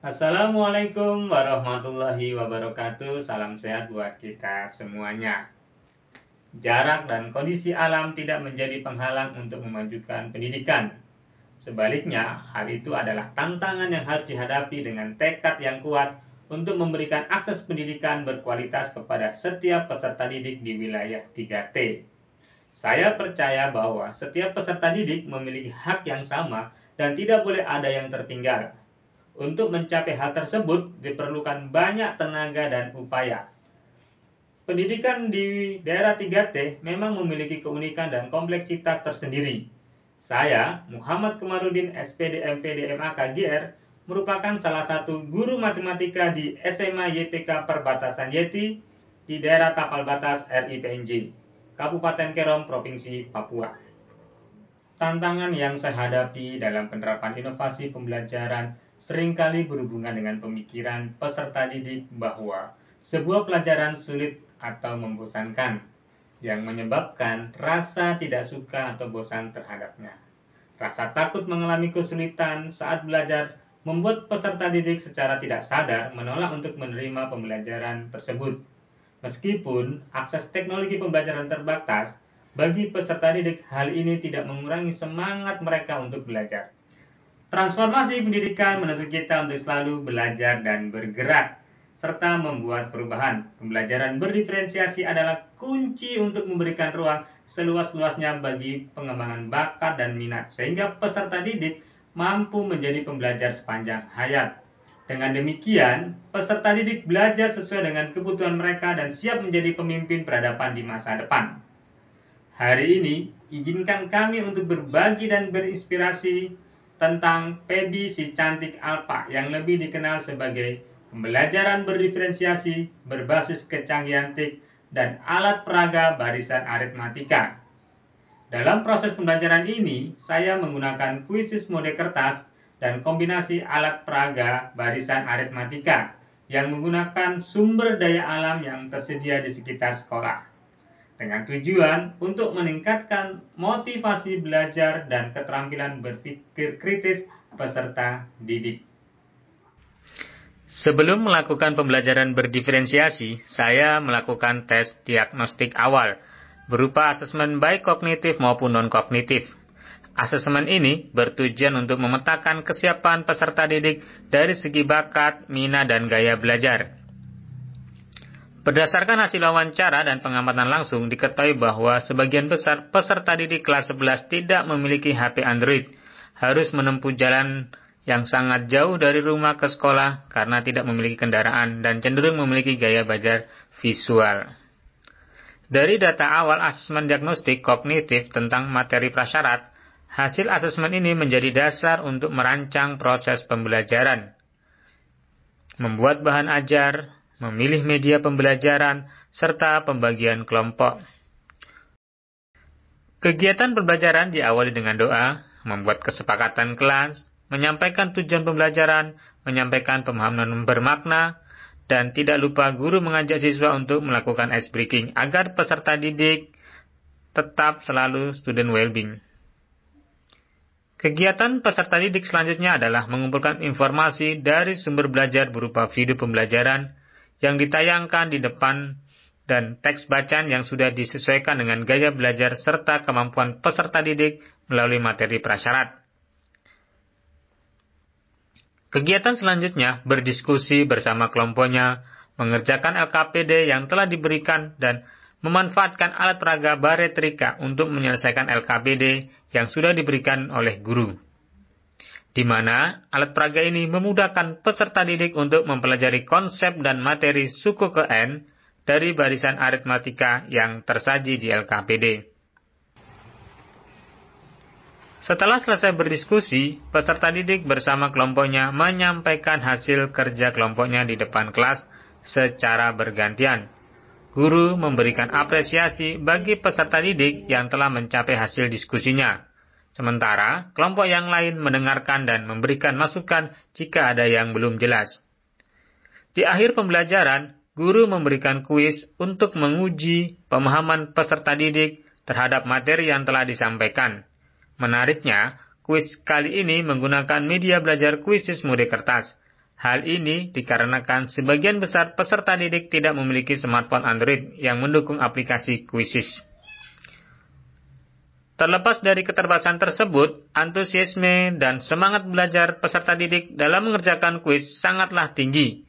Assalamualaikum warahmatullahi wabarakatuh. Salam sehat buat kita semuanya. Jarak dan kondisi alam tidak menjadi penghalang untuk memajukan pendidikan. Sebaliknya, hal itu adalah tantangan yang harus dihadapi dengan tekad yang kuat untuk memberikan akses pendidikan berkualitas kepada setiap peserta didik di wilayah 3T. Saya percaya bahwa setiap peserta didik memiliki hak yang sama dan tidak boleh ada yang tertinggal. Untuk mencapai hal tersebut diperlukan banyak tenaga dan upaya. Pendidikan di daerah 3T memang memiliki keunikan dan kompleksitas tersendiri. Saya, Muhammad Komarudin SPD MPD MA KGR, merupakan salah satu guru matematika di SMA YPK Perbatasan Yeti di daerah Tapal Batas RIPNJ, Kabupaten Kerom, Provinsi Papua. Tantangan yang saya hadapi dalam penerapan inovasi pembelajaran seringkali berhubungan dengan pemikiran peserta didik bahwa sebuah pelajaran sulit atau membosankan, yang menyebabkan rasa tidak suka atau bosan terhadapnya. Rasa takut mengalami kesulitan saat belajar membuat peserta didik secara tidak sadar menolak untuk menerima pembelajaran tersebut. Meskipun akses teknologi pembelajaran terbatas, bagi peserta didik hal ini tidak mengurangi semangat mereka untuk belajar. Transformasi pendidikan menuntut kita untuk selalu belajar dan bergerak, serta membuat perubahan. Pembelajaran berdiferensiasi adalah kunci untuk memberikan ruang seluas-luasnya bagi pengembangan bakat dan minat, sehingga peserta didik mampu menjadi pembelajar sepanjang hayat. Dengan demikian, peserta didik belajar sesuai dengan kebutuhan mereka dan siap menjadi pemimpin peradaban di masa depan. Hari ini, izinkan kami untuk berbagi dan berinspirasi tentang Pebi si cantik Alpa yang lebih dikenal sebagai pembelajaran berdiferensiasi berbasis kecanggihan TIK dan alat peraga barisan aritmatika. Dalam proses pembelajaran ini, saya menggunakan kuisis mode kertas dan kombinasi alat peraga barisan aritmatika yang menggunakan sumber daya alam yang tersedia di sekitar sekolah, dengan tujuan untuk meningkatkan motivasi belajar dan keterampilan berpikir kritis peserta didik. Sebelum melakukan pembelajaran berdiferensiasi, saya melakukan tes diagnostik awal, berupa asesmen baik kognitif maupun non-kognitif. Asesmen ini bertujuan untuk memetakan kesiapan peserta didik dari segi bakat, minat, dan gaya belajar. Berdasarkan hasil wawancara dan pengamatan langsung, diketahui bahwa sebagian besar peserta didik kelas 11 tidak memiliki HP Android, harus menempuh jalan yang sangat jauh dari rumah ke sekolah karena tidak memiliki kendaraan dan cenderung memiliki gaya belajar visual. Dari data awal asesmen diagnostik kognitif tentang materi prasyarat, hasil asesmen ini menjadi dasar untuk merancang proses pembelajaran, membuat bahan ajar, memilih media pembelajaran, serta pembagian kelompok. Kegiatan pembelajaran diawali dengan doa, membuat kesepakatan kelas, menyampaikan tujuan pembelajaran, menyampaikan pemahaman bermakna, dan tidak lupa guru mengajak siswa untuk melakukan ice breaking agar peserta didik tetap selalu student well-being. Kegiatan peserta didik selanjutnya adalah mengumpulkan informasi dari sumber belajar berupa video pembelajaran yang ditayangkan di depan dan teks bacaan yang sudah disesuaikan dengan gaya belajar serta kemampuan peserta didik melalui materi prasyarat. Kegiatan selanjutnya berdiskusi bersama kelompoknya, mengerjakan LKPD yang telah diberikan dan memanfaatkan alat peraga baretrika untuk menyelesaikan LKPD yang sudah diberikan oleh guru, di mana alat peraga ini memudahkan peserta didik untuk mempelajari konsep dan materi suku ke N dari barisan aritmatika yang tersaji di LKPD. Setelah selesai berdiskusi, peserta didik bersama kelompoknya menyampaikan hasil kerja kelompoknya di depan kelas secara bergantian. Guru memberikan apresiasi bagi peserta didik yang telah mencapai hasil diskusinya. Sementara, kelompok yang lain mendengarkan dan memberikan masukan jika ada yang belum jelas. Di akhir pembelajaran, guru memberikan kuis untuk menguji pemahaman peserta didik terhadap materi yang telah disampaikan. Menariknya, kuis kali ini menggunakan media belajar kuisis mode kertas. Hal ini dikarenakan sebagian besar peserta didik tidak memiliki smartphone Android yang mendukung aplikasi Quizzes. Terlepas dari keterbatasan tersebut, antusiasme dan semangat belajar peserta didik dalam mengerjakan kuis sangatlah tinggi.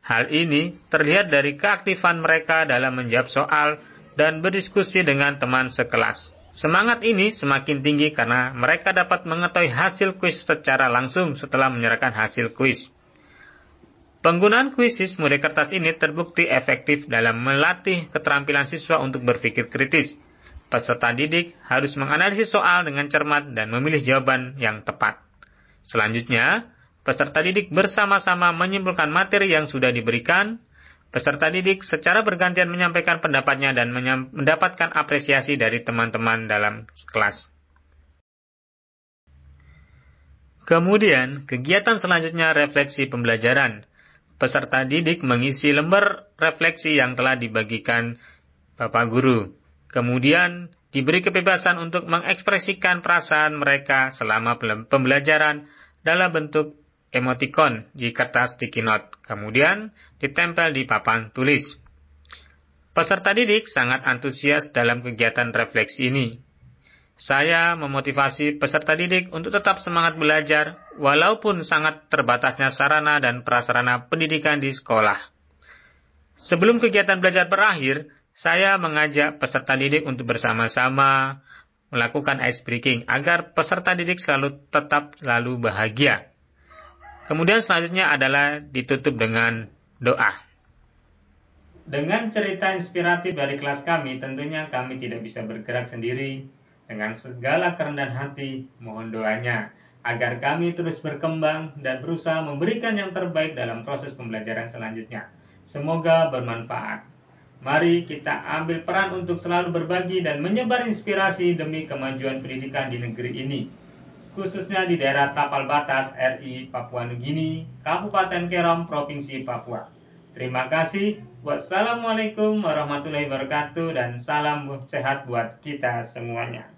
Hal ini terlihat dari keaktifan mereka dalam menjawab soal dan berdiskusi dengan teman sekelas. Semangat ini semakin tinggi karena mereka dapat mengetahui hasil kuis secara langsung setelah menyerahkan hasil kuis. Penggunaan Quizzes model kertas ini terbukti efektif dalam melatih keterampilan siswa untuk berpikir kritis. Peserta didik harus menganalisis soal dengan cermat dan memilih jawaban yang tepat. Selanjutnya, peserta didik bersama-sama menyimpulkan materi yang sudah diberikan. Peserta didik secara bergantian menyampaikan pendapatnya dan mendapatkan apresiasi dari teman-teman dalam kelas. Kemudian, kegiatan selanjutnya refleksi pembelajaran. Peserta didik mengisi lembar refleksi yang telah dibagikan Bapak Guru. Kemudian, diberi kebebasan untuk mengekspresikan perasaan mereka selama pembelajaran dalam bentuk emoticon di kertas sticky note. Kemudian, ditempel di papan tulis. Peserta didik sangat antusias dalam kegiatan refleksi ini. Saya memotivasi peserta didik untuk tetap semangat belajar, walaupun sangat terbatasnya sarana dan prasarana pendidikan di sekolah. Sebelum kegiatan belajar berakhir, saya mengajak peserta didik untuk bersama-sama melakukan ice breaking agar peserta didik tetap selalu bahagia. Kemudian selanjutnya adalah ditutup dengan doa. Dengan cerita inspiratif dari kelas kami, tentunya kami tidak bisa bergerak sendiri. Dengan segala kerendahan hati, mohon doanya agar kami terus berkembang dan berusaha memberikan yang terbaik dalam proses pembelajaran selanjutnya. Semoga bermanfaat. Mari kita ambil peran untuk selalu berbagi dan menyebar inspirasi demi kemajuan pendidikan di negeri ini, khususnya di daerah tapal batas RI Papua Nugini, Kabupaten Kerom, Provinsi Papua. Terima kasih. Wassalamualaikum warahmatullahi wabarakatuh dan salam sehat buat kita semuanya.